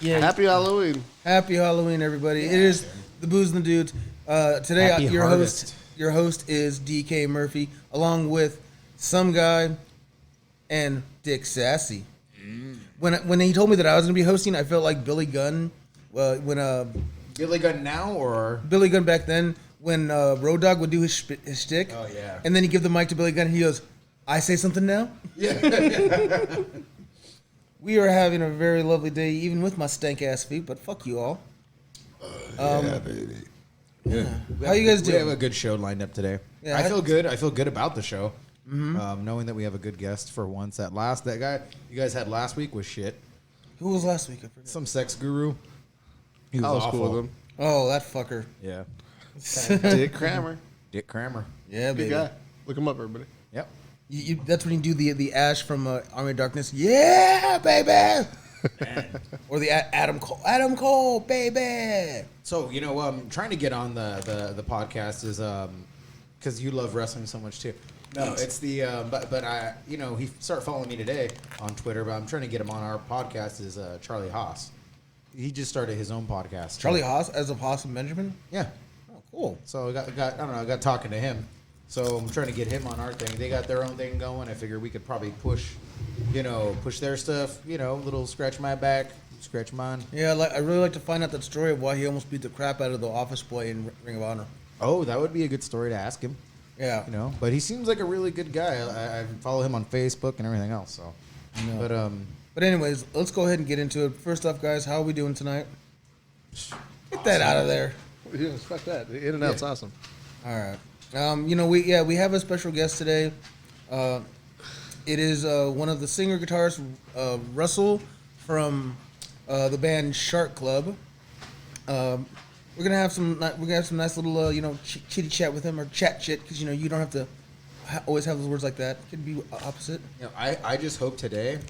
Yeah. Happy Halloween. Happy Halloween, everybody. It is the Booze and the Dudes. Today, Happy harvest. Your host is DK Murphy, along with some guy and Dick Sassy. When he told me that I was going to be hosting, I felt like Billy Gunn. When Billy Gunn now or Billy Gunn back then, when Road Dogg would do his shtick, oh yeah, and then he give the mic to Billy Gunn, and he goes, "I say something now." yeah. We are having a very lovely day, even with my stank ass feet. But fuck you all. Yeah, baby. How you guys We have doing? a good show lined up today. Yeah, I feel good. I feel good about the show. Knowing that we have a good guest for once. That guy you guys had last week was shit. Who was last week? I forget. Some sex guru. He I was awful. cool with him. Oh, that fucker. Yeah. Dick Kramer. Dick Kramer. Yeah, Good baby. guy. Look him up, everybody. Yep. That's when you do the Ash from Army of Darkness. Yeah, baby. Or the Adam Cole. Adam Cole, baby. So trying to get on the podcast is because you love wrestling so much too. No, it's the but I he started following me today on Twitter, but I'm trying to get him on our podcast. Is Charlie Haas? He just started his own podcast. Charlie Haas as a Haas and Benjamin. Yeah. Oh, cool. So I got I got talking to him. So I'm trying to get him on our thing. They got their own thing going. I figure we could probably push their stuff. Little scratch my back, scratch mine. Yeah, I really like to find out that story of why he almost beat the crap out of the office boy in Ring of Honor. Oh, that would be a good story to ask him. Yeah. But he seems like a really good guy. I follow him on Facebook and everything else. So, But anyways, let's go ahead and get into it. First off, guys, how are we doing tonight? Get that out of there. You didn't expect that. The in and out's awesome. All right. We have a special guest today. It is one of the singer guitarists, Russell from the band Shark Club. We're gonna have some nice little chitty chat with him, or chat shit, because you don't have to always have those words like that. It could be opposite. I just hope today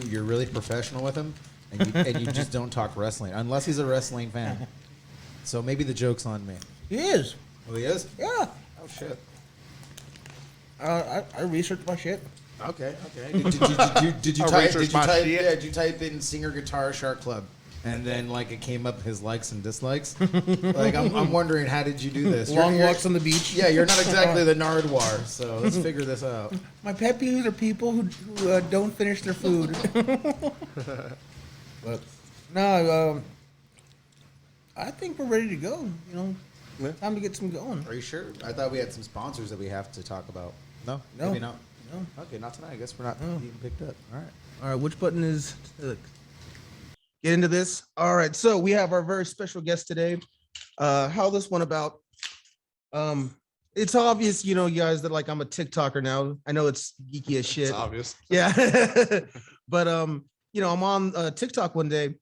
you're really professional with him and you just don't talk wrestling unless he's a wrestling fan. So maybe the joke's on me. He is. Oh, he is? Yeah. Oh shit. I researched my shit. Okay. Did you research did you type in singer guitar Shark Club? And then, it came up his likes and dislikes. I'm wondering, how did you do this? Long walks on the beach. Yeah, you're not exactly the Nardwar, so let's figure this out. My pet peeves are people who don't finish their food. But no, I think we're ready to go. Time to get some going. Are you sure? I thought we had some sponsors that we have to talk about. No? No. Maybe not? No. Okay, not tonight. I guess we're not being picked up. All right. All right, which button is? Get into this. All right, so we have our very special guest today. How this one about? It's obvious, you guys, that I'm a TikToker now. I know it's geeky as shit. It's obvious. Yeah, but I'm on TikTok one day,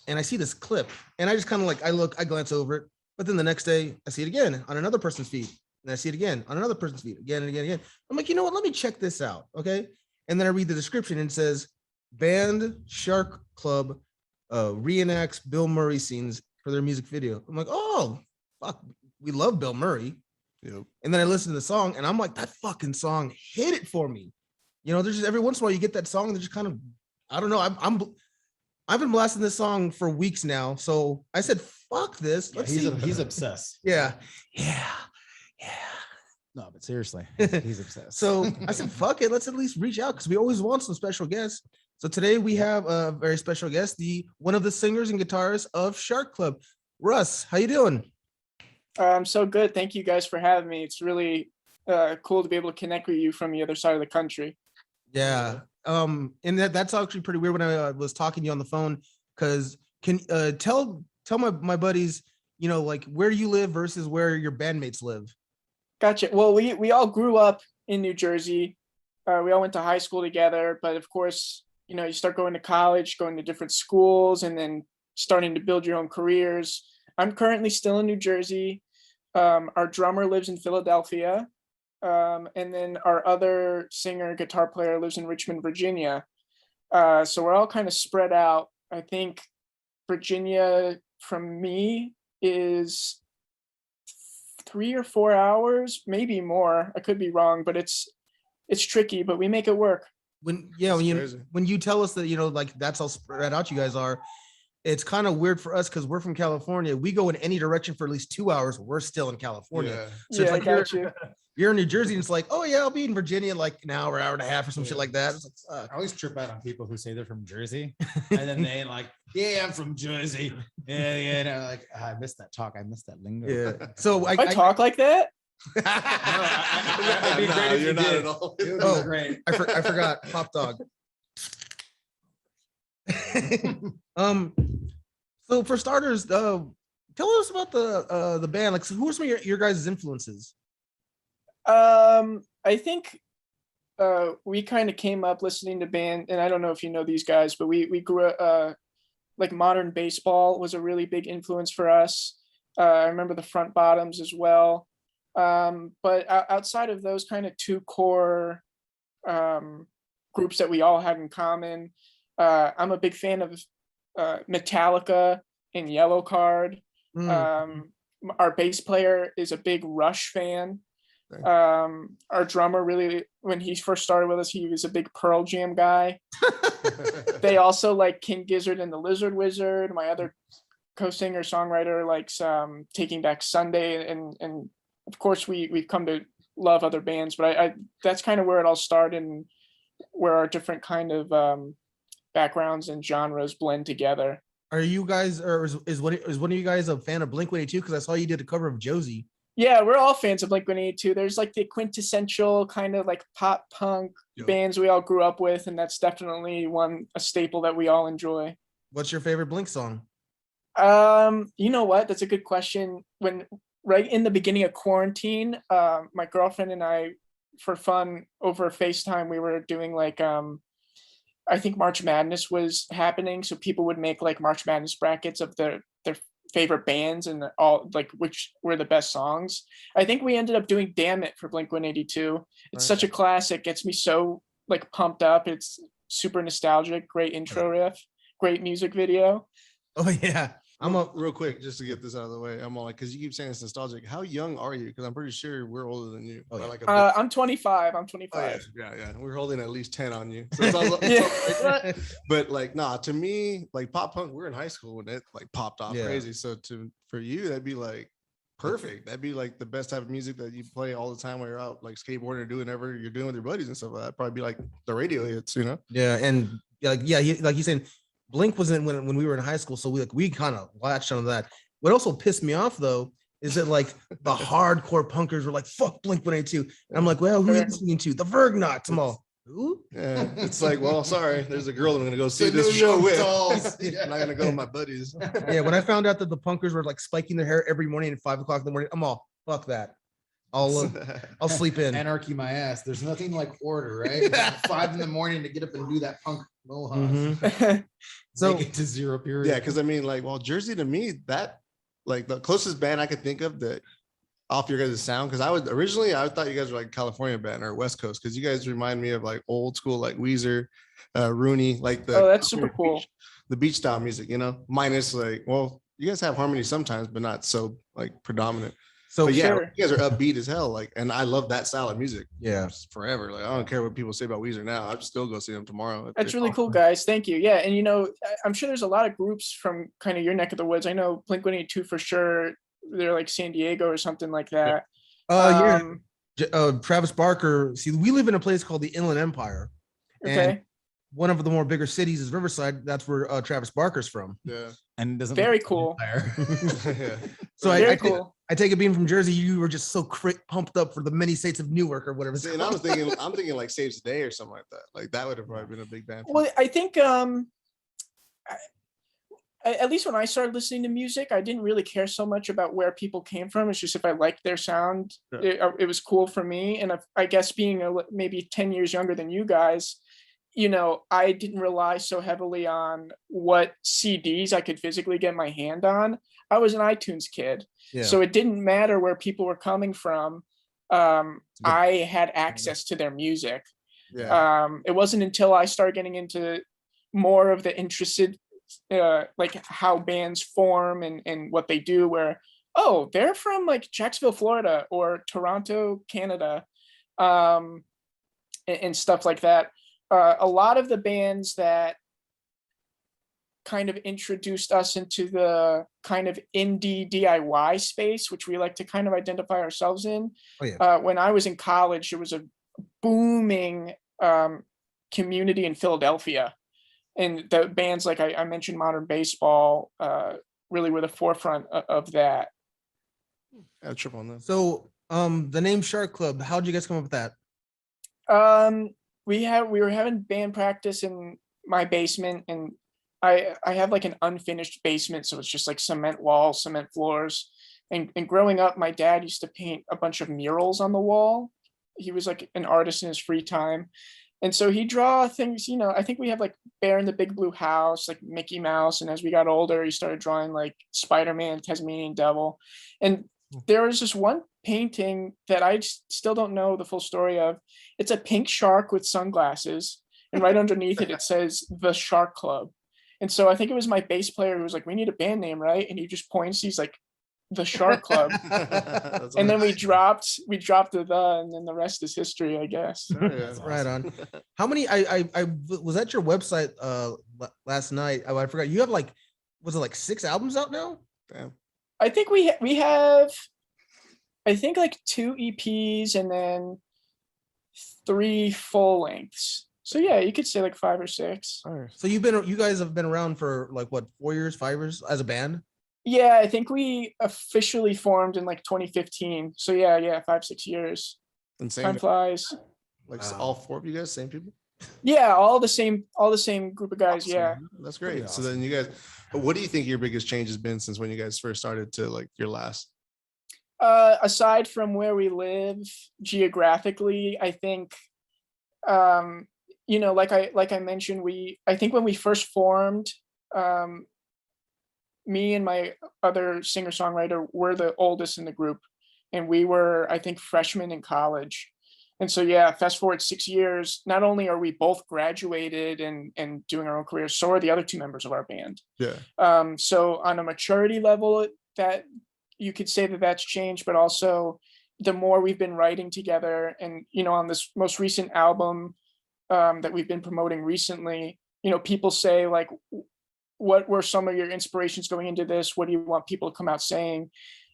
and I see this clip, and I just kind of I glance over it, but then the next day I see it again on another person's feed, and I see it again on another person's feed, again and again and again. I'm like, you know what? Let me check this out, okay? And then I read the description, and it says, "Band Shark Club reenacts Bill Murray scenes for their music video." I'm like, oh, fuck, we love Bill Murray. Yep. And then I listen to the song, and I'm like, that fucking song hit it for me. There's just every once in a while you get that song that just kind of, I don't know. I've been blasting this song for weeks now, so I said, fuck this. Let's see. He's obsessed. Yeah. No, but seriously, he's obsessed. So I said, fuck it. Let's at least reach out, because we always want some special guests. So today we have a very special guest, one of the singers and guitarists of Shark Club. Russ, how you doing? I'm so good. Thank you guys for having me. It's really cool to be able to connect with you from the other side of the country. Yeah. And that's actually pretty weird when I was talking to you on the phone, because can tell my buddies, where you live versus where your bandmates live. Gotcha. Well, we all grew up in New Jersey. We all went to high school together, but of course, you start going to college, going to different schools, and then starting to build your own careers. I'm currently still in New Jersey. Our drummer lives in Philadelphia. And then our other singer, guitar player lives in Richmond, Virginia. So we're all kind of spread out. I think Virginia from me is 3 or 4 hours, maybe more. I could be wrong, but it's tricky, but we make it work. When you tell us that that's how spread out you guys are, it's kind of weird for us because we're from California. We go in any direction for at least 2 hours. We're still in California. Yeah. So it's I like got you. you're in New Jersey and it's like, oh yeah, I'll be in Virginia in like an hour, hour and a half or some shit like that. It's like, I always trip out on people who say they're from Jersey and then they like, yeah, I'm from Jersey. Yeah, yeah. And I'm like, I missed that talk. I missed that lingo. yeah. So I talk like that. It'd be No, great if you're you not did. at all. It would Oh. be great. I forgot Pop Dog. So for starters, tell us about the band. Like, so who are some of your guys' influences? I think we kind of came up listening to band, and I don't know if you know these guys, but we grew up like Modern Baseball was a really big influence for us. I remember the Front Bottoms as well. But outside of those kind of two core groups that we all had in common, I'm a big fan of Metallica and Yellow Card. Our bass player is a big Rush fan. Our drummer really, when he first started with us, he was a big Pearl Jam guy. They also like King Gizzard and the Lizard Wizard. My other co-singer songwriter likes Taking Back Sunday, and of course we've come to love other bands, but I that's kind of where it all started and where our different kind of backgrounds and genres blend together. Are you guys, or is one of you guys a fan of Blink-182? Because I saw you did a cover of Josie. Yeah, we're all fans of Blink-182. There's like the quintessential kind of like pop punk bands we all grew up with, and that's definitely a staple that we all enjoy. What's your favorite Blink song? You know what? That's a good question. When right in the beginning of quarantine, my girlfriend and I, for fun over FaceTime, we were doing like I think March Madness was happening, so people would make like March Madness brackets of their favorite bands and all like which were the best songs. I think we ended up doing Damn It for Blink-182. It's such a classic, gets me so like pumped up. It's super nostalgic, great intro riff, great music video. Oh yeah. I'm a real quick just to get this out of the way. I'm all like, because you keep saying it's nostalgic. How young are you? Because I'm pretty sure we're older than you. Oh, yeah. Like a I'm 25. I'm Oh, 25. yeah. We're holding at least 10 on you. So it's all, it's all like, what? But like, nah, to me, like pop punk, we're in high school when it like popped off crazy. So for you, that'd be like perfect. That'd be like the best type of music that you play all the time when you're out like skateboarding or doing whatever you're doing with your buddies and stuff like that. Probably be like the radio hits, you know? Yeah, and like he's saying, Blink wasn't when we were in high school, so we kind of latched on that. What also pissed me off though is that like the hardcore punkers were like, "Fuck Blink-182," and I'm like, "Well, who are you listening to? The Vergnots." I'm all, "Who?" Yeah, it's like, well, sorry, there's a girl I'm gonna go see this show with. I'm not gonna go with my buddies. Yeah, when I found out that the punkers were like spiking their hair every morning at 5 o'clock in the morning, I'm all, "Fuck that." I'll sleep in. Anarchy my ass. There's nothing like order, right? 5 in the morning to get up and do that punk mohawk. So Make it to 0 period. Yeah, because I mean, like, well, Jersey to me, that like the closest band I could think of that off your guys' sound, because I thought you guys were like California band or West Coast, because you guys remind me of like old school like Weezer, Rooney, like the that's super cool. The beach style music, you know, minus like, well, you guys have harmony sometimes, but not so like predominant. So but yeah, sure. you guys are upbeat as hell, like, and I love that style of music. Yeah, just forever. Like, I don't care what people say about Weezer now. I'll still go see them tomorrow. That's really cool, guys. Thank you. Yeah, and you know, I'm sure there's a lot of groups from kind of your neck of the woods. I know Blink-182 for sure. They're like San Diego or something like that. Travis Barker. See, we live in a place called the Inland Empire. Okay. One of the more bigger cities is Riverside. That's where Travis Barker's from. Yeah. And it doesn't very cool. Yeah. So Very I cool. I take it being from Jersey, you were just so pumped up for the many states of Newark or whatever. See, and I'm thinking like Saves the Day or something like that. Like that would have probably been a big band. Well, I think at least when I started listening to music, I didn't really care so much about where people came from. It's just if I liked their sound, it was cool for me. And I guess being maybe 10 years younger than you guys, you know, I didn't rely so heavily on what CDs I could physically get my hand on. I was an iTunes kid. Yeah. So it didn't matter where people were coming from. I had access to their music. Yeah. It wasn't until I started getting into more of the interested, like how bands form and what they do, where, oh, they're from like Jacksonville, Florida or Toronto, Canada, and stuff like that. A lot of the bands that kind of introduced us into the kind of indie DIY space, which we like to kind of identify ourselves in. Oh, yeah. When I was in college, there was a booming community in Philadelphia, and the bands like I mentioned, Modern Baseball, really were the forefront of that. Yeah, trip on that. So the name Shark Club, how'd you guys come up with that? We were having band practice in my basement, and I have like an unfinished basement, so it's just like cement walls, cement floors. And growing up, my dad used to paint a bunch of murals on the wall. He was like an artist in his free time. And so he'd draw things, you know, I think we have like Bear in the Big Blue House, like Mickey Mouse. And as we got older, he started drawing like Spider-Man, Tasmanian Devil. And there was this one painting that I still don't know the full story of. It's a pink shark with sunglasses. And right underneath it, it says The Shark Club. And so I think it was my bass player who was like, we need a band name, right? And he just points, he's like, The Shark Club. And then we dropped the, and then the rest is history, I guess. Oh, yeah. Right on. How many? I was at your website last night. I forgot. You have like, was it like 6 albums out now? Damn. I think we have, I think like 2 EPs and then 3 full lengths. So yeah, you could say like 5 or 6. All right. So you guys have been around for like what, 4 years, 5 years as a band? Yeah, I think we officially formed in like 2015. So yeah, 5-6 years. And Time same, flies. like Wow. all 4 of you guys, same people. Yeah, all the same group of guys. Yeah. Awesome. That's great. Pretty So then you guys, what do you think your biggest change has been since when you guys first started to like your last? Aside from where we live geographically, I think, you know, like I mentioned, I think when we first formed, me and my other singer-songwriter were the oldest in the group, and we were, I think, freshmen in college. And so yeah, fast forward 6 years, not only are we both graduated and doing our own careers, so are the other 2 members of our band. Yeah. So on a maturity level, that you could say that that's changed, but also the more we've been writing together, and you know, on this most recent album that we've been promoting recently, you know, people say like, what were some of your inspirations going into this? What do you want people to come out saying?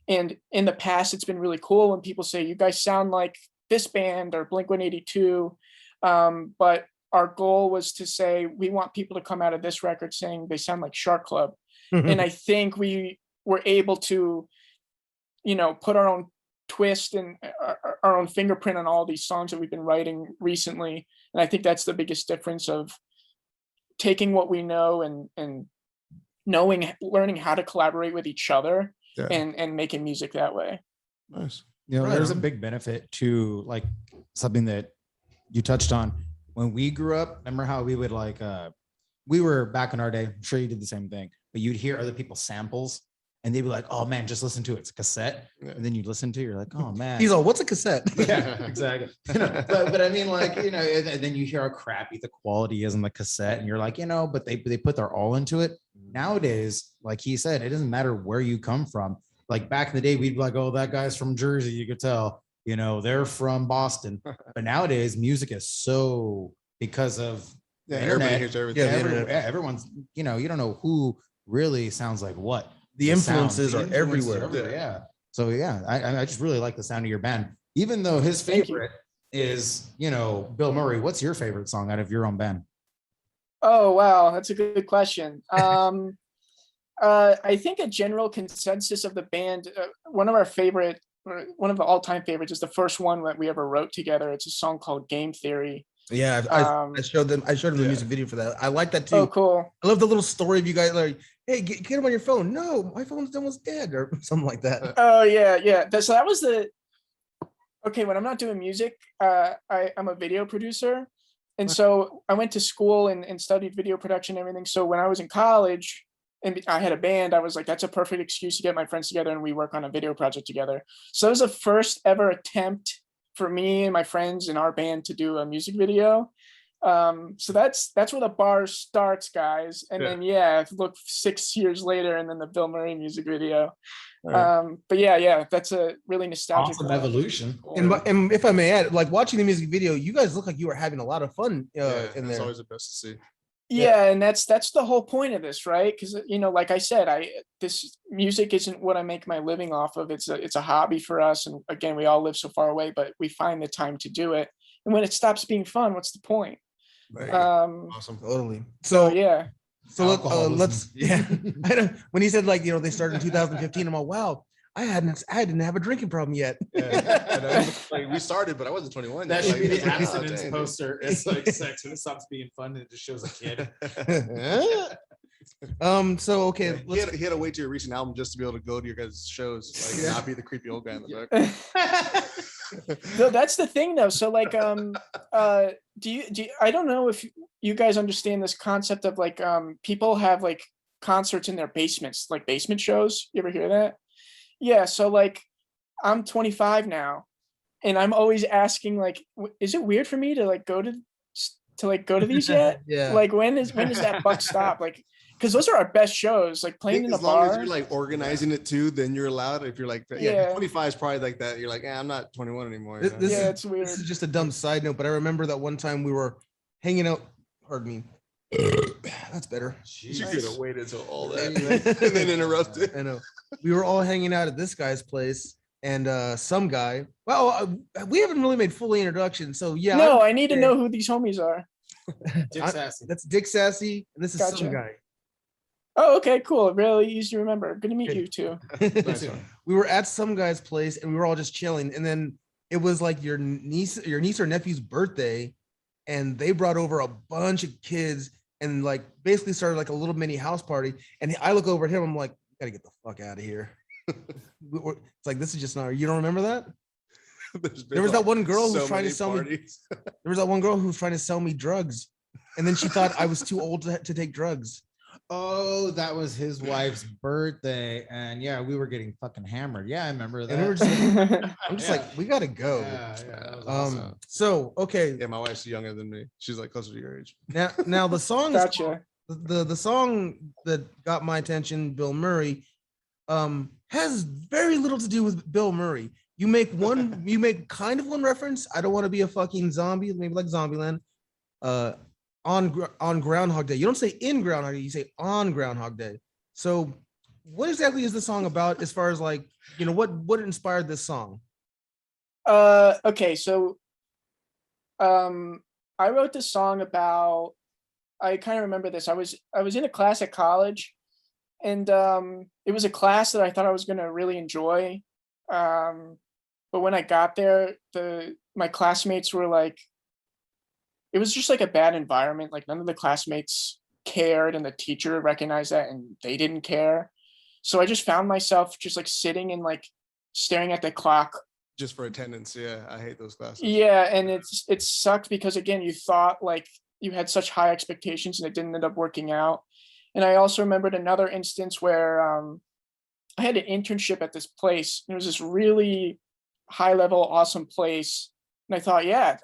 And in the past, it's been really cool when people say, you guys sound like this band or Blink-182. But our goal was to say, we want people to come out of this record saying they sound like Shark Club. And I think we were able to, you know, put our own twist and our own fingerprint on all these songs that we've been writing recently. And I think that's the biggest difference of taking what we know and learning how to collaborate with each other. Yeah. and making music that way. Nice. You know, Right there's a on. big benefit to like something that you touched on when we grew up. Remember how we would like, we were back in our day, I'm sure you did the same thing, but you'd hear other people's samples and they'd be like, oh man, just listen to it. It's a cassette. Yeah. And then you listen to it, you're like, oh man. He's all, what's a cassette? Yeah, exactly. You know, but I mean, like, you know, and then you hear how crappy the quality is on the cassette, and you're like, you know, but they put their all into it. Nowadays, like he said, it doesn't matter where you come from. Like back in the day, we'd be like, oh, that guy's from Jersey. You could tell, you know, they're from Boston. But nowadays, music is so, because of Yeah, the everybody internet, hears everything. Yeah, the internet. everyone's, you know, you don't know who really sounds like what. The influences are everywhere. Yeah. So yeah, I just really like the sound of your band, even though his Thank you. favorite is, you know, Bill Murray. What's your favorite song out of your own band? Oh wow, that's a good question. I think a general consensus of the band, one of the all-time favorites is the first one that we ever wrote together. It's a song called Game Theory. Yeah, I showed them the Yeah. music video for that. I like that too. Oh, cool. I love the little story of you guys like, hey, get him on your phone. No, my phone's almost dead, or something like that. Oh yeah. So that was okay. When I'm not doing music, I'm a video producer, and so I went to school and studied video production and everything. So when I was in college and I had a band, I was like, that's a perfect excuse to get my friends together and we work on a video project together. So it was the first ever attempt for me and my friends in our band to do a music video. So that's where the bar starts, guys. And Yeah. then look 6 years later, and then the Bill Murray music video. Right. But yeah, that's a really nostalgic Awesome one. evolution. And if I may add, like watching the music video, you guys look like you were having a lot of fun Yeah, in it's there. always the best to see. Yeah, and that's the whole point of this, right? Because like I said, this music isn't what I make my living off of. It's a hobby for us, and again, we all live so far away, but we find the time to do it. And when it stops being fun, what's the point? There you go. Awesome. Totally. So So yeah, let's yeah. I know when he said like they started in 2015. I'm like, wow, I didn't have a drinking problem yet. Yeah. Like we started, but I wasn't 21. That yet. should be Like, the it's like, oh, abstinence dang, poster. It's like sex when it stops being fun and it just shows a kid. So okay, dude. He had to wait to your recent album just to be able to go to your guys' shows, like Yeah. not be the creepy old guy in the back. no, that's the thing though. So like, do you? I don't know if you guys understand this concept of like, people have like concerts in their basements, like basement shows. You ever hear that? Yeah. So like, I'm 25 now, and I'm always asking like, is it weird for me to like go to these yet? Yeah. Like when does that buck stop? Like, because those are our best shows. Like I playing think in a as long as bar. you're like organizing it too, then you're allowed. If you're like, Yeah. 25 is probably like that. You're like, I'm not 21 anymore. This, you know? this Yeah, is, it's weird. This is just a dumb side note, but I remember that one time we were hanging out. Pardon me. That's better. You could have waited till all that and then interrupted. I know. We were all hanging out at this guy's place, and some guy. Well, we haven't really made fully introductions, so yeah. No, I need to know who these homies are. Dick Sassy. That's Dick Sassy, and this is some Gotcha. guy. Oh, okay, cool. Really easy to remember. Good to meet Okay. you too. Nice one. We were at some guy's place, and we were all just chilling, and then it was like your niece or nephew's birthday, and they brought over a bunch of kids and like basically started like a little mini house party. And I look over at him, I'm like, gotta get the fuck out of here. It's like, this is just not, you don't remember that? There was that one girl who was trying to sell me. There was that one girl who was trying to sell me drugs, and then she thought I was too old to take drugs. Oh, that was his wife's birthday, and yeah, we were getting fucking hammered. Yeah, I remember And we were that. just, I'm just Yeah. like, we gotta go. Yeah, that was awesome. So okay, Yeah, my wife's younger than me. She's like closer to your age. now the song is Gotcha. the song that got my attention, Bill Murray, has very little to do with Bill Murray. You make kind of one reference. I don't want to be a fucking zombie, maybe like Zombieland. On Groundhog Day. You don't say in Groundhog Day, you say on Groundhog Day. So what exactly is the song about as far as like, what inspired this song? Okay, so I wrote this song about, I kind of remember this. I was in a class at college, and it was a class that I thought I was gonna really enjoy. But when I got there, my classmates were like, it was just like a bad environment. Like none of the classmates cared, and the teacher recognized that, and they didn't care. So I just found myself just like sitting and like staring at the clock. Just for attendance. Yeah, I hate those classes. Yeah, and it sucked because again, you thought like you had such high expectations and it didn't end up working out. And I also remembered another instance where I had an internship at this place. It was this really high level, awesome place. And I thought, yeah,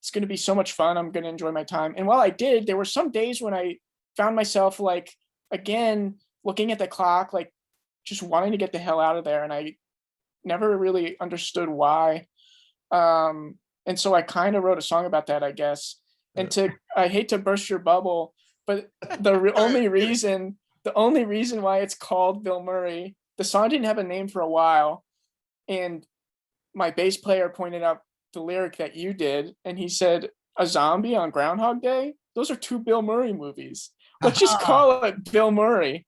it's going to be so much fun. I'm going to enjoy my time. And while I did, there were some days when I found myself like, again, looking at the clock, like just wanting to get the hell out of there. And I never really understood why. And so I kind of wrote a song about that, I guess. And I hate to burst your bubble, but the only reason why it's called Bill Murray, the song didn't have a name for a while. And my bass player pointed out the lyric that you did, and he said, a zombie on Groundhog Day? Those are two Bill Murray movies. Let's just call it Bill Murray.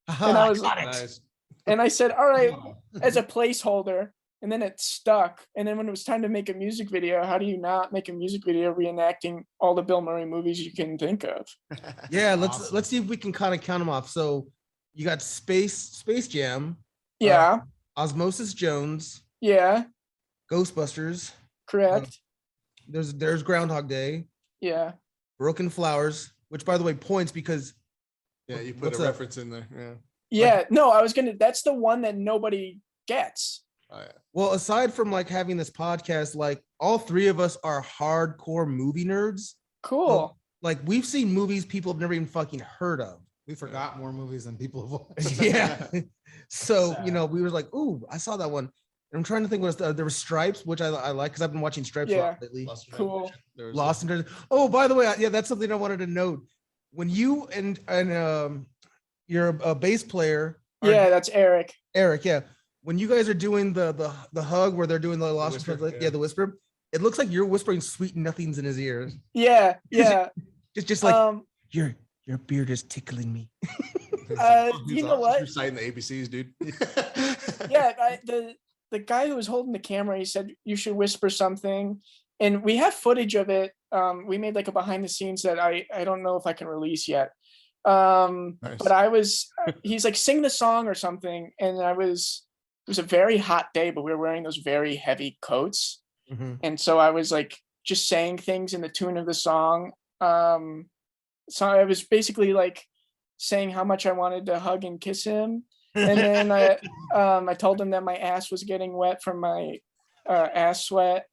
And I was Nice. and I said, all right, as a placeholder. And then it stuck. And then when it was time to make a music video, how do you not make a music video reenacting all the Bill Murray movies you can think of? Yeah, Awesome. let's see if we can kind of count them off. So you got Space Jam, Yeah, Osmosis Jones, yeah, Ghostbusters. correct. There's Groundhog Day, Yeah. Broken Flowers, which by the way points because Yeah, you put What's a that? reference in there. Yeah. Yeah, no, that's the one that nobody gets. Oh, yeah. well, aside from like having this podcast, like all three of us are hardcore movie nerds. Cool. Like we've seen movies people have never even fucking heard of. We forgot more movies than people have watched. Yeah. So, Sad. we were like, ooh, I saw that one. And I'm trying to think there was Stripes, which I like because I've been watching Stripes a Yeah. lot lately. Lost in Cool. Translation. There was Lost in Translation. Oh, by the way, yeah, that's something I wanted to note. when you and you're a bass player, Yeah, that's Eric. Eric, yeah. When you guys are doing the hug where they're doing the lost whisper, yeah, the whisper, it looks like you're whispering sweet nothings in his ears. Yeah, yeah. Just like Um, your beard is tickling me. you know what? Reciting the ABCs, dude. Yeah, the guy who was holding the camera, he said you should whisper something, and we have footage of it. We made like a behind the scenes that I don't know if I can release yet. Nice. But he's like sing the song or something, and it was a very hot day, but we were wearing those very heavy coats, and so I was like just saying things in the tune of the song. So I was basically like saying how much I wanted to hug and kiss him. And then I told him that my ass was getting wet from my ass sweat,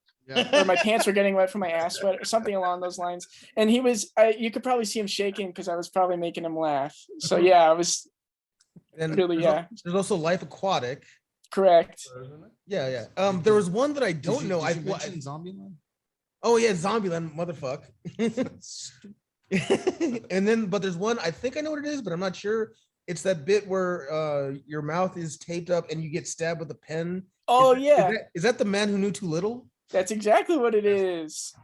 or my pants were getting wet from my ass sweat, or something along those lines. And you could probably see him shaking because I was probably making him laugh. So yeah, I was And really, there's also Life Aquatic. correct. Yeah. There was one that I don't know. Did you mention Zombieland? Oh yeah, Zombieland, motherfuck. And then, but there's one, I think I know what it is, but I'm not sure. It's that bit where your mouth is taped up and you get stabbed with a pen. Oh Is yeah, is that the man who knew too little? that's exactly what it is.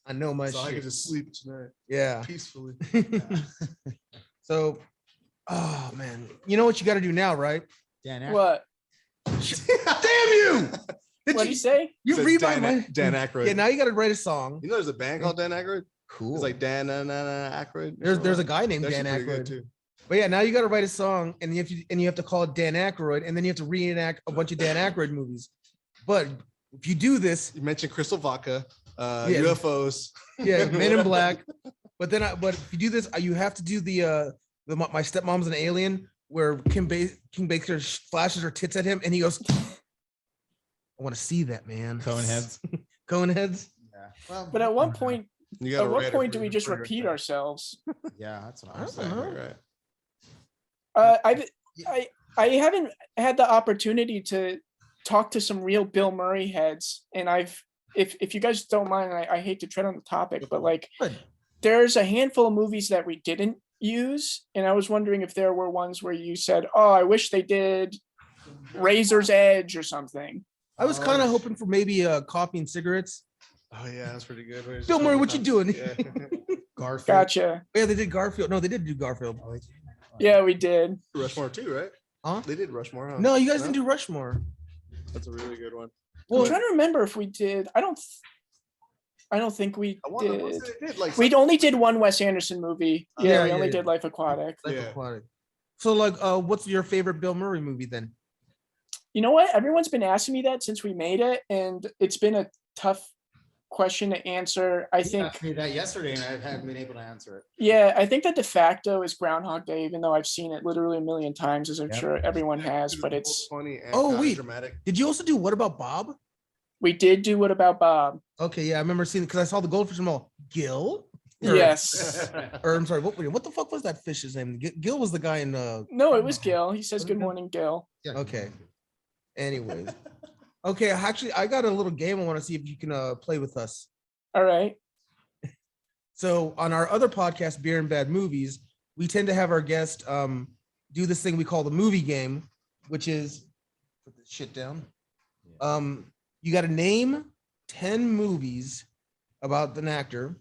I know my So I shit. could just sleep tonight Yeah. peacefully. So, oh man, you know what you got to do now, right? Dan, What? Damn you! Did What'd he say? You Says read my Dan, mind. Dan Aykroyd. Yeah, now you got to write a song. You know, there's a band called Dan Aykroyd. Cool. It's like Dan Aykroyd. There's a guy named That's Dan pretty good Aykroyd. too. But yeah, now you got to write a song, and you have to call it Dan Aykroyd, and then you have to reenact a bunch of Dan Aykroyd movies. But if you do this, You mentioned Crystal Vodka, Yeah. UFOs. yeah, Men in Black. But then, but if you do this, you have to do the My Stepmom's an Alien, where Kim Baker flashes her tits at him, and he goes, "I want to see that, man." Coneheads. Coneheads. Yeah. Well, But at what point? You gotta At what write it point do for- we just for repeat yourself. ourselves? yeah, that's what I I'm don't saying. know. Right. I haven't had the opportunity to talk to some real Bill Murray heads, and if you guys don't mind, I hate to tread on the topic, but like Good. there's a handful of movies that we didn't use, and I was wondering if there were ones where you said, "Oh, I wish they did Razor's Edge or something." I was kind of hoping for maybe coffee and cigarettes. Oh yeah, that's pretty good. Wait, Bill Murray, what you doing? Yeah. Garfield. Gotcha. Yeah, they did Garfield. No, they did do Garfield. Yeah, we did. Rushmore too, right? Huh? They did Rushmore. Huh? No, you guys didn't do Rushmore. That's a really good one. I'm trying to remember if we did. I don't think we I wonder did. what they did. Like We only did one Wes Anderson movie. Oh, Yeah, yeah, we yeah, only yeah. did Life Aquatic. Life Yeah. Aquatic. So, like, what's your favorite Bill Murray movie then? You know what? Everyone's been asking me that since we made it, and it's been a tough question to answer. I You think, asked me that yesterday, and I haven't been able to answer it. yeah, I think that de facto is Groundhog Day, even though I've seen it literally a million times, as I'm Yep. sure everyone has. It's But both it's funny and Oh, kinda wait. dramatic. Did you also do What About Bob? we did do What About Bob? Okay, yeah, I remember seeing because I saw the goldfish and I'm all, Gil? Or- Yes. Or I'm sorry, what the fuck was that fish's name? Gil was the guy in No, it was Gil. He says, "Good morning, Gil." okay. Anyways. Okay, actually I got a little game I want to see if you can play with us. All right. So on our other podcast, Beer and Bad Movies, we tend to have our guest do this thing we call the movie game, which is put this shit down. You got to name 10 movies about an actor.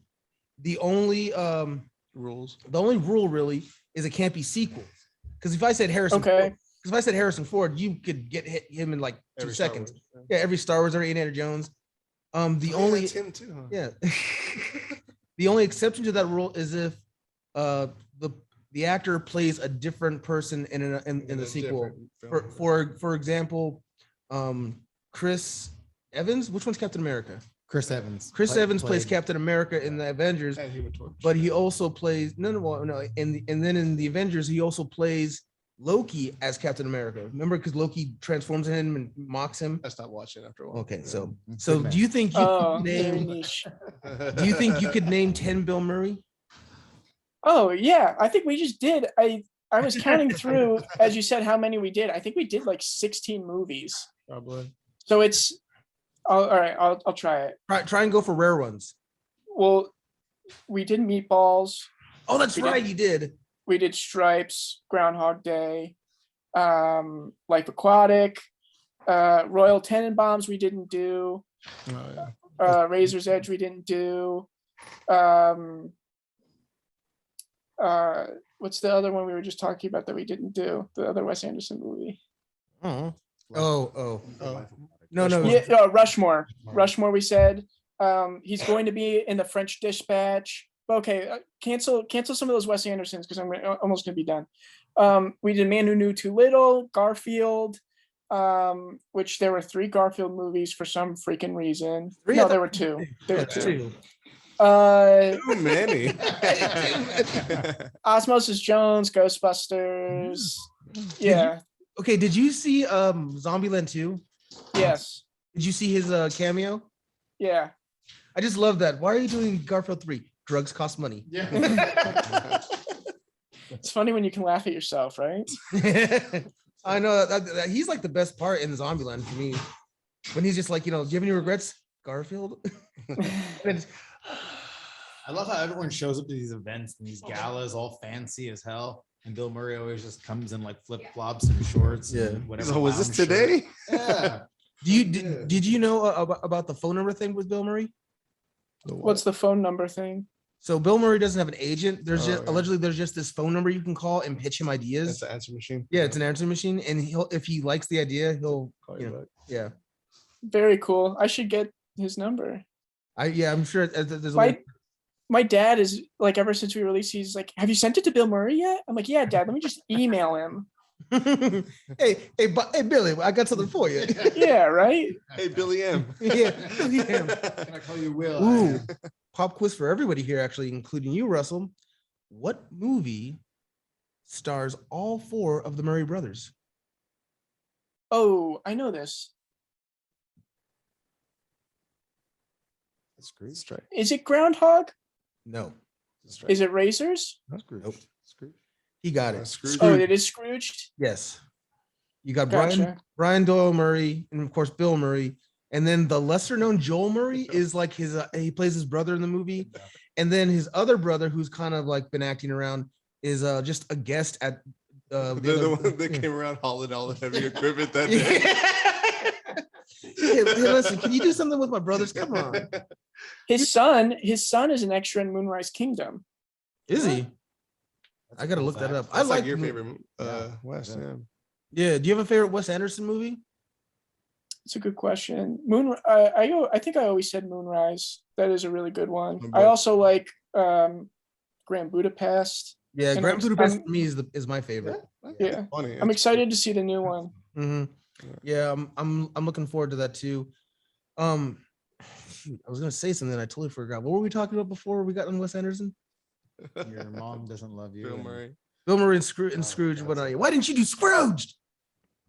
The only Rules. rule really is it can't be sequels. Because if I said Harrison Okay. Ford, because if I said Harrison Ford, you could get him in like 2 Every Star seconds. Wars, Yeah, every Star Wars, every Indiana Jones. The Oh, only that's him too. Huh? yeah. The only exception to that rule is if the actor plays a different person in the a sequel. different film. For example, Chris Evans. Which one's Captain America? Chris Evans. Chris Evans plays played- Captain America in the Avengers, And Human Torch. but he also plays no. And then in the Avengers, he also plays Loki as Captain America. Remember, because Loki transforms him and mocks him. I stopped watching after a while. Okay, so Good man. do you think you Oh, could very name? niche. Do you think you could name 10 Bill Murray? Oh yeah, I think we just did. I was counting through, as you said, how many we did. I think we did like 16 movies. Probably. So it's all right. I'll try it. Try and go for rare ones. Well, we did Meatballs. Oh, that's We right. did- You did. We did Stripes, Groundhog Day, Life Aquatic, Royal Tenenbaums we didn't do. Oh, yeah. Razor's Edge we didn't do. What's the other one we were just talking about that we didn't do? The other Wes Anderson movie. Oh. No. Yeah, Rushmore. Rushmore. We said he's going to be in the French Dispatch. Okay, cancel some of those Wes Andersons because I'm almost gonna be done. We did Man Who Knew Too Little, Garfield, which there were 3 Garfield movies for some freaking reason. Three? No, there were 2. There were 2. Two. Too many. Osmosis Jones, Ghostbusters. Yeah. Okay, did you see Zombieland 2? Yes. Did you see his cameo? Yeah. I just love that. Why are you doing Garfield 3? Drugs cost money. Yeah. It's funny when you can laugh at yourself, right? I know that he's like the best part in Zombieland for me. When he's just like, do you have any regrets, Garfield? And I love how everyone shows up to these events and these galas all fancy as hell. And Bill Murray always just comes in like flip flops and shorts. Yeah. And whatever. So was this lounge shirt. today? Yeah. did you know about the phone number thing with Bill Murray? What's the phone number thing? So Bill Murray doesn't have an agent. There's Oh, just yeah. allegedly there's just this phone number you can call and pitch him ideas. That's the answer machine. Yeah, it's an answering machine, and he'll if he likes the idea, he'll Call you back. yeah. Very cool. I should get his number. I'm sure there's a My way- my dad is like, ever since we released, he's like, have you sent it to Bill Murray yet? I'm like, yeah, Dad, let me just email him. hey, Billy, I got something for you. Yeah, right. Hey, Billy M. Yeah, Billy M. Can I call you Will? Ooh, pop quiz for everybody here, actually, including you, Russell. What movie stars all 4 of the Murray brothers? Oh, I know this. Scrooge. Strike. Is it Groundhog? No, Is it Razors? Scrooge. Nope. Scrooge. he got it. Scrooge. Oh, it is Scrooged. Yes, you got Gotcha. Brian Doyle Murray, and of course Bill Murray, and then the lesser known Joel Murray is like his he plays his brother in the movie, and then his other brother who's kind of like been acting around is just a guest at The one that came around hauling all the heavy equipment that day. Hey, listen, can you do something with my brothers? Come on. His son is an extra in Moonrise Kingdom. Is he? I gotta look that up. I That's like your mo- favorite Wes. Yeah. Yeah. Yeah. Do you have a favorite Wes Anderson movie? It's a good question. I think I always said Moonrise. That is a really good one. Oh, I boy. also like Grand Budapest. Yeah, And Grand I'm- Budapest I'm- for me is my favorite. Yeah. Funny. I'm It's excited to see the new one. Mhm. Yeah, I'm looking forward to that too. Shoot, I was gonna say something, I totally forgot. What were we talking about before we got on Wes Anderson? Your mom doesn't love you. Bill and- Murray. Bill Murray and Scrooge. And Oh, Scrooge. that's Why didn't you do Scrooged?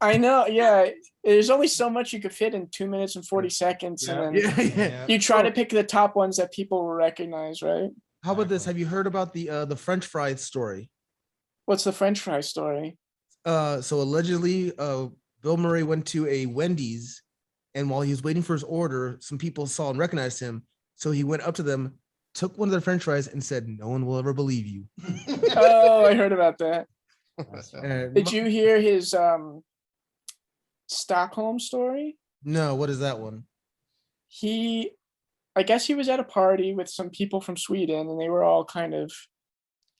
I know. Yeah. There's only so much you could fit in 2 minutes and 40 seconds. Yeah. And then Yeah. you try to pick the top ones that people will recognize, right? How about this? Have you heard about the French fry story? What's the French fry story? So allegedly, Bill Murray went to a Wendy's, and while he was waiting for his order, some people saw and recognized him. So he went up to them, took one of their French fries, and said, "No one will ever believe you." Oh, I heard about that. And Did you hear his Stockholm story? No, what is that one? I guess he was at a party with some people from Sweden and they were all kind of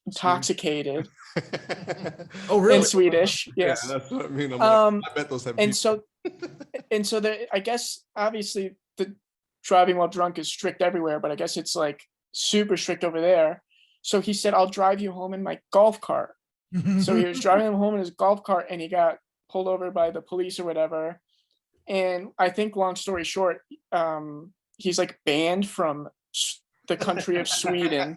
intoxicated Oh, really? in Swedish. Yeah, Yes. that's what I mean. I'm Um, like, I bet those have and people. so I guess obviously the driving while drunk is strict everywhere, but I guess it's like super strict over there. So he said, I'll drive you home in my golf cart. So he was driving him home in his golf cart and he got pulled over by the police or whatever. And I think, long story short, he's like banned from the country of Sweden.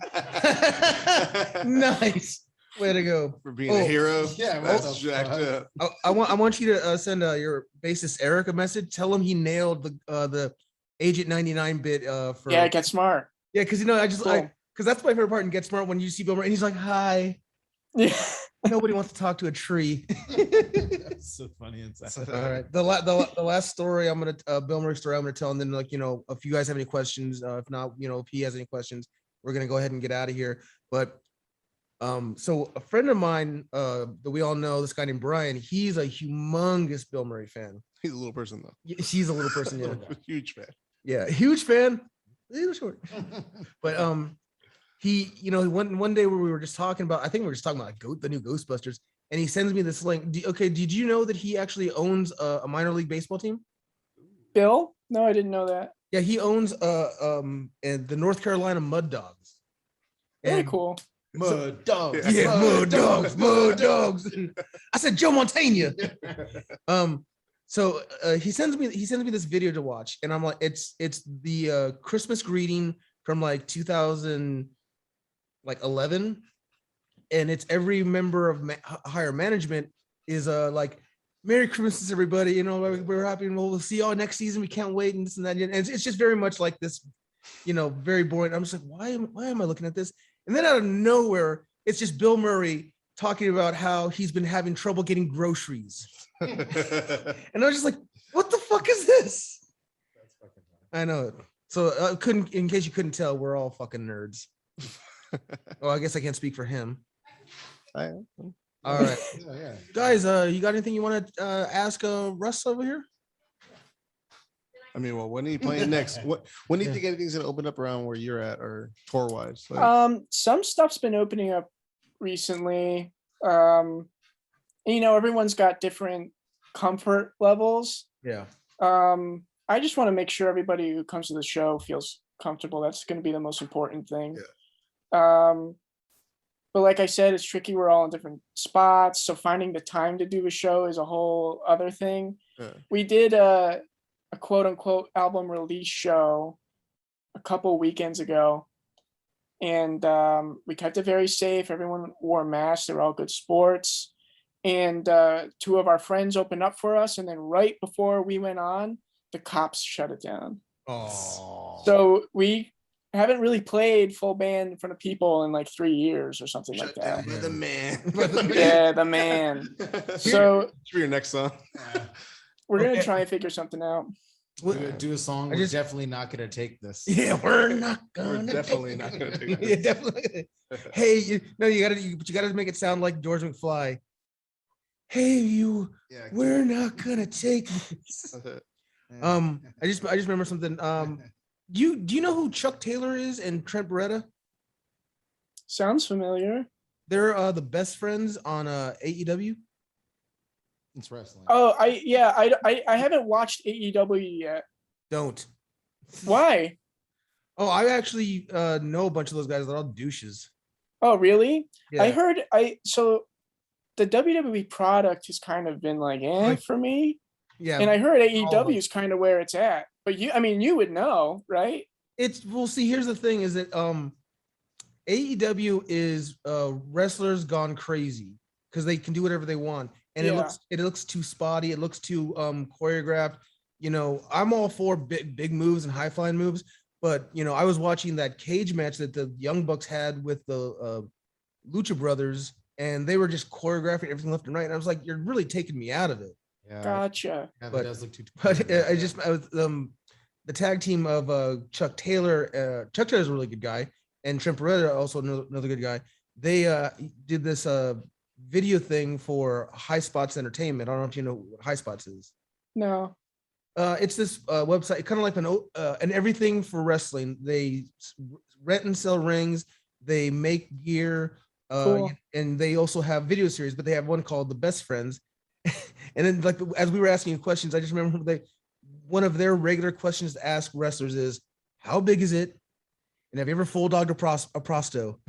Nice. Way to go. For being Oh, a hero. yeah, That's what the jacked fuck? up. I want you to send your bassist Eric a message. Tell him he nailed the Agent 99 bit for Yeah, get smart. yeah, because I just Cool. because that's my favorite part in Get Smart, when you see Bill Murray and he's like, "Hi." Yeah. Nobody wants to talk to a tree. That's so funny and sad. All right. The last story I'm gonna Bill Murray story I'm gonna tell, and then if you guys have any questions, if not, if he has any questions, we're gonna go ahead and get out of here. But so a friend of mine that we all know, this guy named Brian, he's a humongous Bill Murray fan. He's a little person though. She's a little person, yeah. Huge fan. Yeah, huge fan. He was short. But he, one day where we were just talking about, I think we were just talking about like the new Ghostbusters, and he sends me this link. Okay, did you know that he actually owns a minor league baseball team? Bill? No, I didn't know that. Yeah, he owns and the North Carolina Mud Dogs. Very And cool. Mud dogs. yeah, Mud Dogs. I said Joe Montana. So he sends me this video to watch, and I'm like, it's the Christmas greeting from like 2011, and it's every member of higher management is like, Merry Christmas, everybody. You know, we're happy, and we'll see y'all next season. We can't wait, and this and that. And it's just very much like this, very boring. I'm just like, why am I looking at this? And then out of nowhere, it's just Bill Murray talking about how he's been having trouble getting groceries. And I was just like, what the fuck is this? That's fucking funny. I know. So in case you couldn't tell, we're all fucking nerds. Oh, I guess I can't speak for him. All right. Yeah. Guys, you got anything you want to ask Russ over here? I mean, well, when are you playing next? When do you think anything's gonna open up around where you're at or tour wise? Like, Some stuff's been opening up recently. Everyone's got different comfort levels. Yeah. I just want to make sure everybody who comes to the show feels comfortable. That's going to be the most important thing. But like I said, it's tricky. We're all in different spots, so finding the time to do a show is a whole other thing. Yeah. We did a quote unquote album release show a couple weekends ago, and we kept it very safe. Everyone wore masks. They were all good sports. And two of our friends opened up for us, and then right before we went on, the cops shut it down. Oh. So we haven't really played full band in front of people in like 3 years or something like that. by the man. Yeah, the man. So for your next song. we're gonna try and figure something out. Do a song. We're definitely not gonna take this. Yeah, we're not We're gonna. definitely not gonna take Yeah, this. definitely. Hey, you gotta make it sound like George McFly. Hey, Yeah. we're not gonna take this. I just remember something. Do you know who Chuck Taylor is and Trent Beretta? Sounds familiar. They're the best friends on AEW. It's wrestling. Oh, I haven't watched AEW yet. Don't. Why? Oh, I actually know a bunch of those guys. They're all douches. Oh, really? Yeah. I heard so the WWE product has kind of been like for me. Yeah. And I heard all of AEW is kind of where it's at. But you would know, right? See, here's the thing is that AEW is wrestlers gone crazy because they can do whatever they want. And it looks too spotty, it looks too choreographed. I'm all for big moves and high flying moves, but I was watching that cage match that the Young Bucks had with the Lucha Brothers, and they were just choreographing everything left and right. And I was like, you're really taking me out of it. Yeah. Gotcha. Yeah, But- that does look too. But I was the tag team of Chuck Taylor. Chuck Taylor's a really good guy, and Trent Beretta also another good guy. They did this video thing for High Spots Entertainment. I don't know if you know what High Spots is. No. It's this website, kind of like an everything for wrestling. They rent and sell rings. They make gear, Cool. and they also have video series. But they have one called The Best Friends. And then, like as we were asking you questions, I just remember one of their regular questions to ask wrestlers is, "How big is it? And have you ever full dogged a prosto?"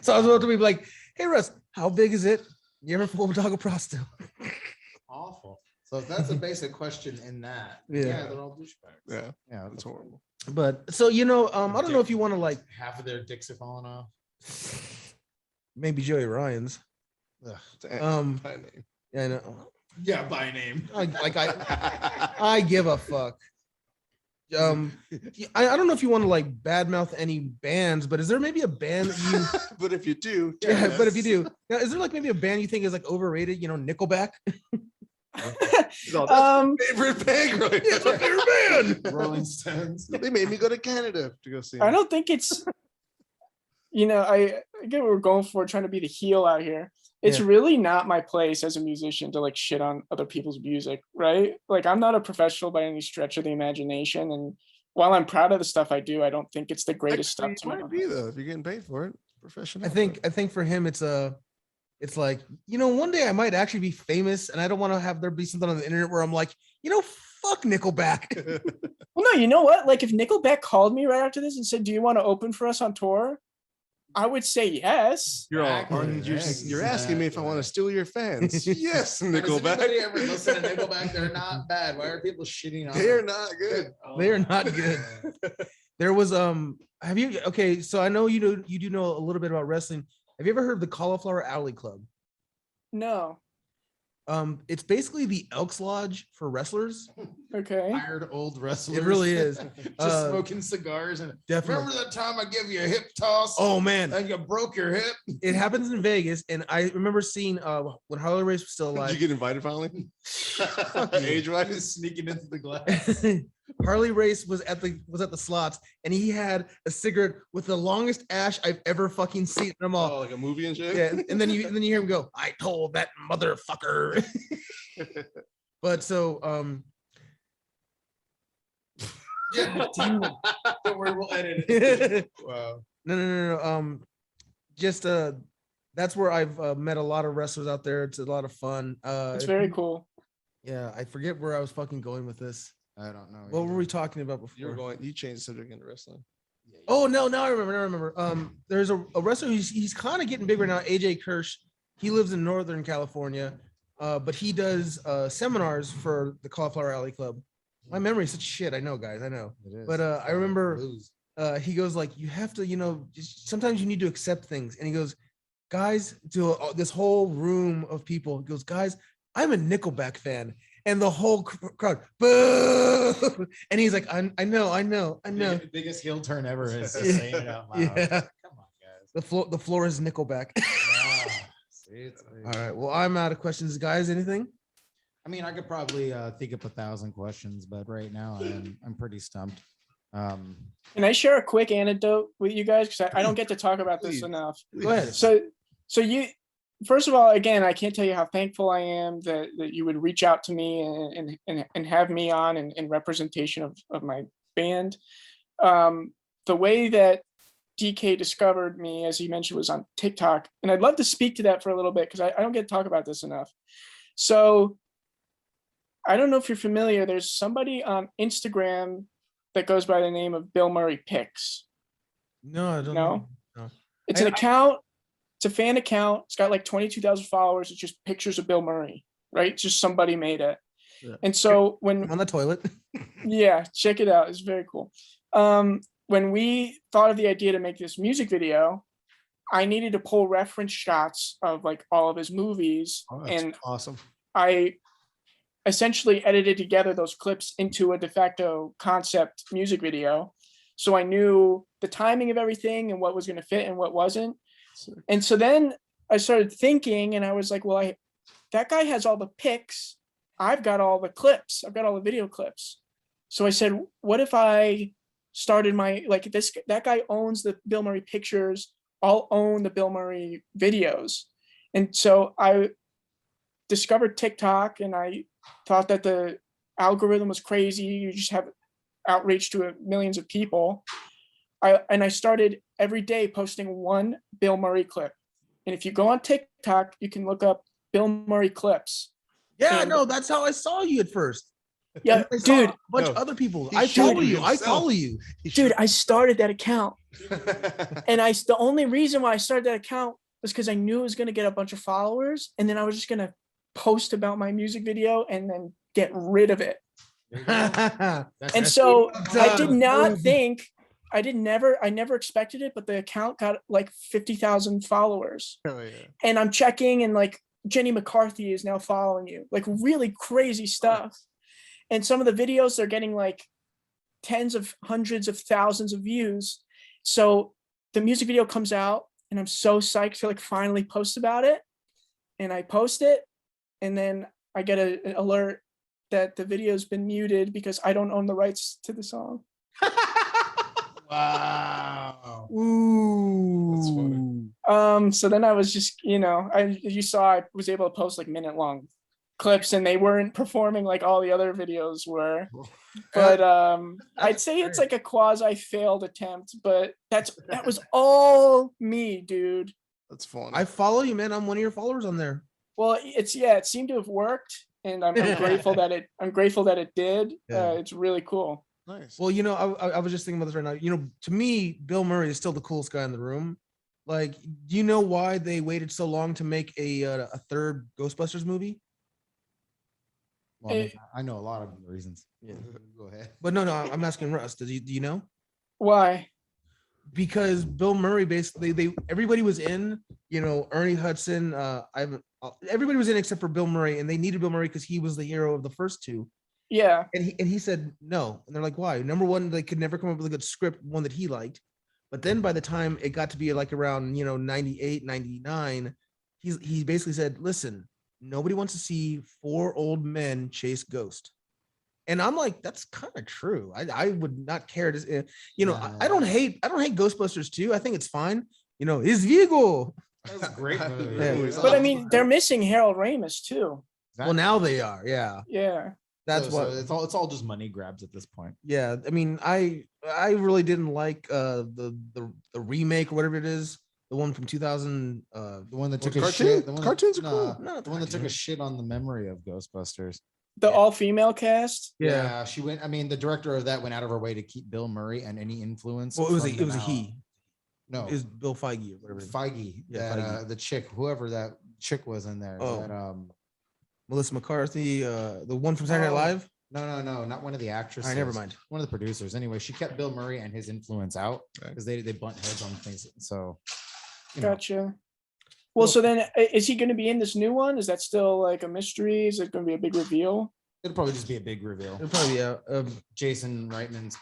So I was about to be like, "Hey Russ, how big is it? You ever full dog a prosto?" Awful. So if that's a basic question in that. Yeah. They're all douchebags. Yeah, Yeah. that's horrible. But so I don't know if you want to like Half of their dicks are falling off. maybe Joey Ryan's. Fine name. Yeah, I know. Yeah, by name. I give a fuck. I don't know if you want to like badmouth any bands, but is there maybe a band that you? But if you do, Yeah, but if you do, now, is there like maybe a band you think is like overrated? Nickelback. He's all, "That's my Um, favorite band, right? It's my favorite band. Rolling Stones. They made me go to Canada to go see I him." don't think it's, I get what we're going for, trying to be the heel out here. It's Yeah. really not my place as a musician to like shit on other people's music, right? Like I'm not a professional by any stretch of the imagination. And while I'm proud of the stuff I do, I don't think it's the greatest stuff to You me. might be though if you're getting paid for it. Professional. I think for him it's like, one day I might actually be famous, and I don't want to have there be something on the internet where I'm like, fuck Nickelback. Well, no, you know what? Like if Nickelback called me right after this and said, "Do you want to open for us on tour?" I would say yes. You're all, Exactly. you're asking me if I want to steal your fans. Yes, Does anybody Nickelback. ever listen to Nickelback? They're not bad. Why are people shitting on They're them? not good. They are not good. There was have you okay, so I know you do know a little bit about wrestling. Have you ever heard of the Cauliflower Alley Club? No. It's basically the Elks Lodge for wrestlers. Okay. Tired old wrestlers. It really is. Just smoking cigars and Definitely. remember that time I gave you a hip toss Oh man, and you broke your hip? it happens in Vegas, and I remember seeing when Harley Race was still Did alive. you get invited finally? Age wise, Sneaking into the glass. Harley Race was at the slots, and he had a cigarette with the longest ash I've ever fucking seen. And I'm all, oh, like a movie and shit. yeah, and then you hear him go, "I told that motherfucker." But so Yeah, don't worry, we'll edit it. Wow. no. Just that's where I've met a lot of wrestlers out there. It's a lot of fun. It's very cool. Yeah, I forget where I was fucking going with this. I don't know. What were we talking about You were before? going. You changed the subject into wrestling. Oh no, now I remember. There's a wrestler he's kind of getting big right now, AJ Kirsch. He lives in Northern California, but he does seminars for the Cauliflower Alley Club. My memory is such shit. I know, guys. I know. It is. But I remember Lose. he goes like, you have to, just, sometimes you need to accept things. And he goes, guys, to this whole room of people, he goes, guys, I'm a Nickelback fan. And the whole crowd, boo! And he's like, I know. Biggest heel turn ever is saying it out loud. Yeah. Come on, guys. The floor is Nickelback. See, All right. Well, I'm out of questions, guys. Anything? I mean, I could probably think up 1,000 questions, but right now I'm pretty stumped. Can I share a quick anecdote with you guys? Because I don't get to talk about this Please. enough. Go ahead. So you, first of all, again, I can't tell you how thankful I am that you would reach out to me and have me on in representation of my band. The way that DK discovered me, as he mentioned, was on TikTok. And I'd love to speak to that for a little bit because I don't get to talk about this enough. So I don't know if you're familiar. There's somebody on Instagram that goes by the name of Bill Murray Pics. No, I don't No? know. It's an account. It's a fan account. It's got like 22,000 followers. It's just pictures of Bill Murray, right? It's just somebody made it. Yeah. And so when, I'm on the toilet. yeah, check it out. It's very cool. When we thought of the idea to make this music video, I needed to pull reference shots of like all of his movies. Oh, that's And awesome. I essentially edited together those clips into a de facto concept music video. So I knew the timing of everything and what was going to fit and what wasn't. And so then I started thinking and I was like, well, that guy has all the pics. I've got all the clips. I've got all the video clips. So I said, what if I started that guy owns the Bill Murray pictures. I'll own the Bill Murray videos. And so I discovered TikTok and I thought that the algorithm was crazy. You just have outreach to millions of people. I started every day posting one Bill Murray clip. And if you go on TikTok, you can look up Bill Murray clips. Yeah, And- no, that's how I saw you at first. Yeah, I saw dude, a bunch No. of other people. He I showed follow you. I himself. follow you. dude, I started that account. And the only reason why I started that account was because I knew it was going to get a bunch of followers. And then I was just going to post about my music video and then get rid of it. And so I did not think, I never expected it, but the account got like 50,000 followers. Oh, yeah. And I'm checking and like Jenny McCarthy is now following you, like really crazy stuff. And some of the videos, they're getting like tens of hundreds of thousands of views. So the music video comes out and I'm so psyched to like finally post about it. And I post it and then I get an alert that the video's been muted because I don't own the rights to the song. Wow. Ooh. That's funny. So then I was just, you saw I was able to post like minute-long clips, and they weren't performing like all the other videos were. But I'd say it's like a quasi-failed attempt, but that was all me, dude. That's funny. I follow you, man. I'm one of your followers on there. Well, it seemed to have worked, and I'm grateful that it did. Yeah. It's really cool. Nice. Well, I was just thinking about this right now. To me, Bill Murray is still the coolest guy in the room. Like, do you know why they waited so long to make a third Ghostbusters movie? Well, I mean, I know a lot of reasons. Yeah. Go ahead. But no, I'm asking Russ. Do you know? Why? Because Bill Murray basically everybody was in, Ernie Hudson, everybody was in except for Bill Murray, and they needed Bill Murray because he was the hero of the first two. Yeah. And he said no. And they're like, why? Number one, they could never come up with a good script, one that he liked. But then by the time it got to be like around, 98, 99, he basically said, listen, nobody wants to see 4 old men chase ghosts. And I'm like, that's kind of true. I would not care to, I don't hate Ghostbusters 2. I think it's fine. Is Vigo. That was a great movie. Yeah. But I mean, they're missing Harold Ramis too. Well, now they are. Yeah. Yeah. That's So what it's all just money grabs at this point. Yeah. I mean, I really didn't like the remake or whatever it is. The one from 2000. The one that took Well, a shit. The one cartoons are that, cool. No, the one that took a shit on the memory of Ghostbusters. The all-female cast. Yeah. She went. I mean, the director of that went out of her way to keep Bill Murray and any influence. Well, it was from a them out. he. No, Is Bill Feige or whatever. Feige. Yeah, That, Feige. the chick, whoever that chick was in there. Oh. That, Melissa McCarthy, the one from Saturday Night Oh. Live. no, not one of the actresses. All right, never mind. One of the producers. Anyway, she kept Bill Murray and his influence out Okay. because they bunt heads on things. So, you know. Gotcha. Well, so then is he going to be in this new one? Is that still like a mystery? Is it going to be a big reveal? It'll probably just be a big reveal. It'll probably Jason Reitman's,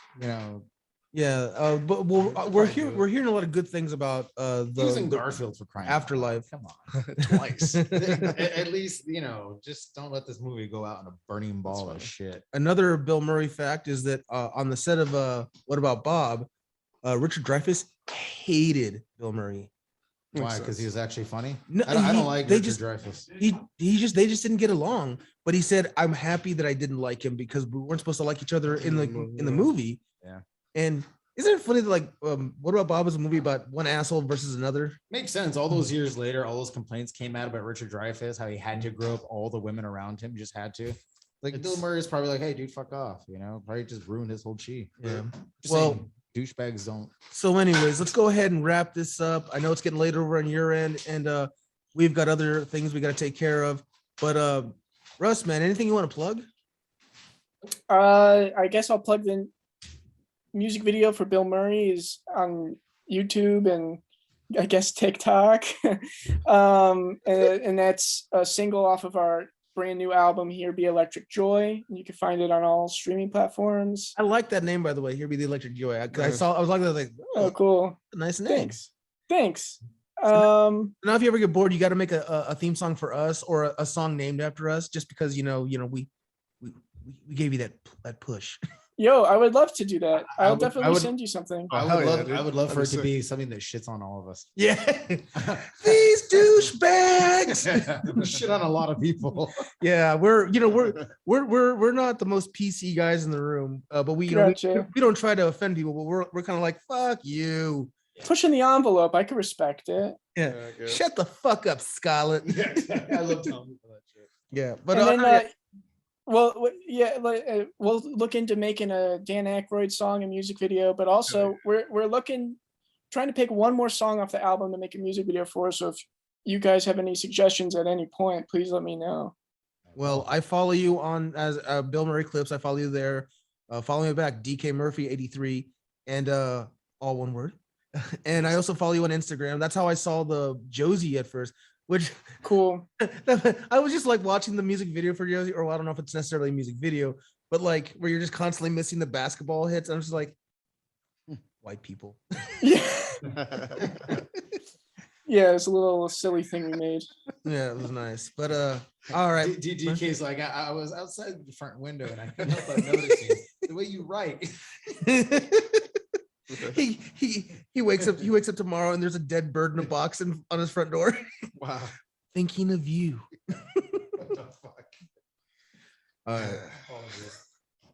but we're hearing a lot of good things about using the Garfield for crying afterlife. Out loud. Come on, Twice. at least just don't let this movie go out in a burning ball of shit. Another Bill Murray fact is that on the set of What About Bob, Richard Dreyfuss hated Bill Murray. Why? Because he was actually funny. No, I don't like they Richard just- Dreyfuss. They just didn't get along. But he said, I'm happy that I didn't like him because we weren't supposed to like each other in the movie. Yeah. And isn't it funny that like What About Bob is a movie about one asshole versus another? Makes sense. All those years later, all those complaints came out about Richard Dreyfuss, how he had to grow up all the women around him, just had to. Like Bill Murray is probably like, hey, dude, fuck off. Probably just ruined his whole chi. Yeah. Just Well, saying, douchebags don't. So anyways, let's go ahead and wrap this up. I know it's getting late over on your end, and we've got other things we got to take care of. But Russ, man, anything you want to plug? I guess I'll plug the music video for Bill Murray is on YouTube and I guess TikTok. And that's a single off of our brand new album, Here Be Electric Joy. And you can find it on all streaming platforms. I like that name, by the way. Here Be the Electric Joy. I Nice. was like, Oh, cool. nice name. Thanks. Now, if you ever get bored, you got to make a theme song for us or a song named after us, just because we gave you that push. Yo, I would love to do that. I I'll would- definitely I would- send you something. Oh, hell yeah, dude. I would love for it That'd to be be something that shits on all of us. Yeah, these douchebags. Shit on a lot of people. Yeah, we're not the most PC guys in the room, but we Gotcha. we don't try to offend people, but we're kind of like, fuck you. Pushing the envelope, I can respect it. Yeah, Yeah, I guess. shut the fuck up, Scarlett. I love telling people that shit. Yeah, but And then, we'll look into making a Dan Aykroyd song and music video, but also we're trying to pick one more song off the album to make a music video for. So if you guys have any suggestions at any point, please let me know. well, I follow you on as Bill Murray Clips. I follow you there. Follow me back, DK Murphy 83, and all one word. And I also follow you on Instagram. That's how I saw the Josie at first, which Cool. I was just like watching the music video for Josie, or I don't know if it's necessarily a music video, but like where you're just constantly missing the basketball hits. I'm just like, white people. Yeah. Yeah, it's a little silly thing we made. Yeah, it was nice. But all right. DK's like, I was outside the front window and I couldn't help but noticing the way you write. he wakes up tomorrow and there's a dead bird in a box on his front door. Wow. Thinking of you. What the fuck?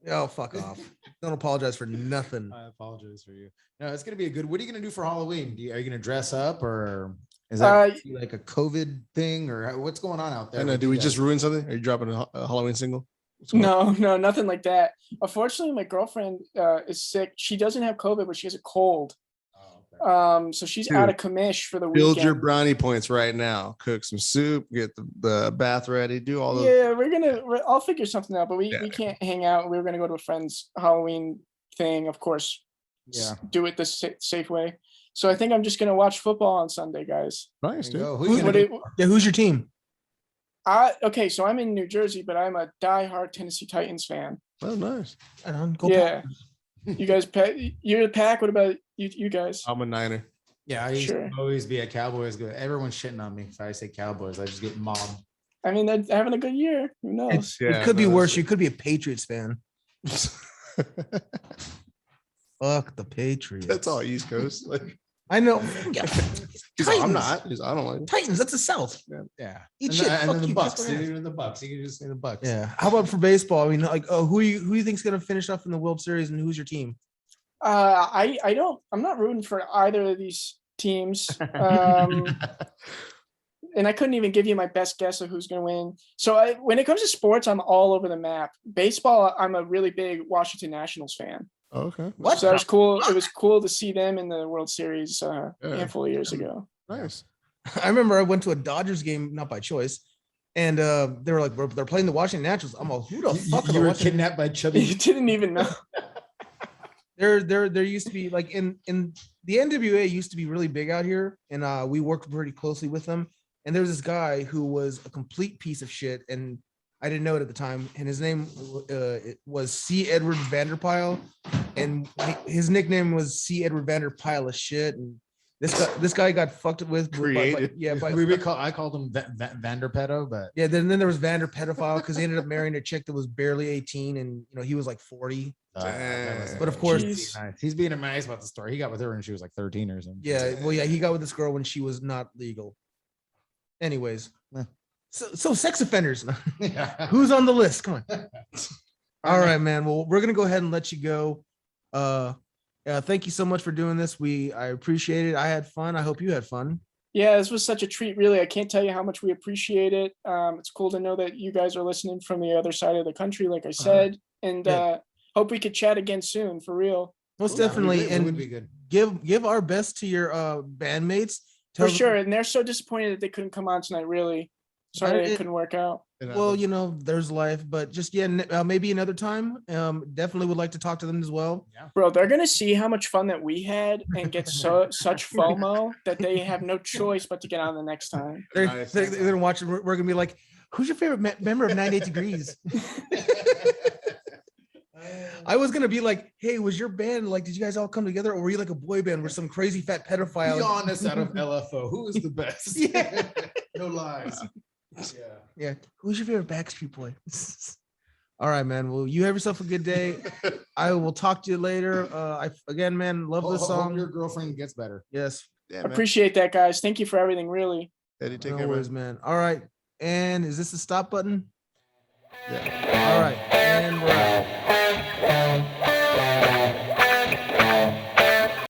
Oh, fuck off. Don't apologize for nothing. I apologize for you. No, it's gonna be a good. What are you gonna do for Halloween? Are you gonna dress up, or is that like a COVID thing, or what's going on out there? I know. Do we just ruin something? Are you dropping a Halloween single? No, nothing like that. Unfortunately, my girlfriend is sick. She doesn't have COVID, but she has a cold. So she's Dude, out of commish for the Build weekend. your brownie points right now. Cook some soup, get the bath ready, do all those. Yeah, I'll figure something out, but we can't hang out. We were gonna go to a friend's Halloween thing, of course. Yeah. Do it the safe way. So I think I'm just gonna watch football on Sunday, guys. Nice, dude. Who's your team? Okay, so I'm in New Jersey, but I'm a diehard Tennessee Titans fan. Oh, nice. Go Yeah. You guys, you're the Pack. What about you guys? I'm a Niner. Yeah, I used to always be a Cowboys guy. Everyone's shitting on me if I say Cowboys. I just get mobbed. I mean, they're having a good year. Who knows? It could be worse. You could be a Patriots fan. Fuck the Patriots. That's all East Coast. Like, I know. Yeah. He's like, I'm not. I don't like it. Titans. That's the South. Yeah. Eat shit. And then the you, Bucks. kiss my ass. Even the Bucks. You can just say the Bucks. Yeah. How about for baseball? I mean, like, who you think's gonna finish up in the World Series, and who's your team? I'm not rooting for either of these teams. And I couldn't even give you my best guess of who's going to win. So when it comes to sports, I'm all over the map. Baseball, I'm a really big Washington Nationals fan. Okay. What? So that was cool. It was cool to see them in the World Series a handful of years ago. Nice. I remember I went to a Dodgers game, not by choice, and they were like, they're playing the Washington Nationals. I'm like, who the fuck? You were kidnapped by Chubby. You didn't even know. There used to be like in the NWA used to be really big out here, and we worked pretty closely with them. And there was this guy who was a complete piece of shit, and I didn't know it at the time. And his name was C. Edward Vanderpyle, and his nickname was C. Edward Vanderpyle of shit. And this guy got fucked with. Created. I called him Vanderpedo, but yeah. Then there was Vander Pedophile because he ended up marrying a chick that was barely 18, and he was like 40. But of course, he's being nice about the story. He got with her when she was like 13 or something. Yeah, well, yeah, he got with this girl when she was not legal. Anyways, so sex offenders. Who's on the list? Come on. All right, man. Well, we're gonna go ahead and let you go. Thank you so much for doing this. I appreciate it. I had fun. I hope you had fun. Yeah, this was such a treat. Really, I can't tell you how much we appreciate it. It's cool to know that you guys are listening from the other side of the country, like I said, and hope we could chat again soon. For real. Most definitely, it would be good. Give our best to your bandmates. For sure, and they're so disappointed that they couldn't come on tonight. Really, sorry it couldn't work out. Well, there's life, but just maybe another time. Definitely would like to talk to them as well. Yeah. Bro, they're gonna see how much fun that we had and get such FOMO that they have no choice but to get on the next time. They're gonna watch it. We're gonna be like, "Who's your favorite member of 98 Degrees?" I was gonna be like, "Hey, was your band like? Did you guys all come together, or were you like a boy band where some crazy fat pedophile?" Be honest, out of LFO, who is the best? Yeah. No lies. Yeah. Who's your favorite Backstreet Boy? All right, man. Well, you have yourself a good day. I will talk to you later. Again, man, love this song. Hope your girlfriend gets better. Yes. Yeah, appreciate that, guys. Thank you for everything. Really. Eddie, take No care, worries, man. All right. And is this the stop button? Yeah. All right. And we're out.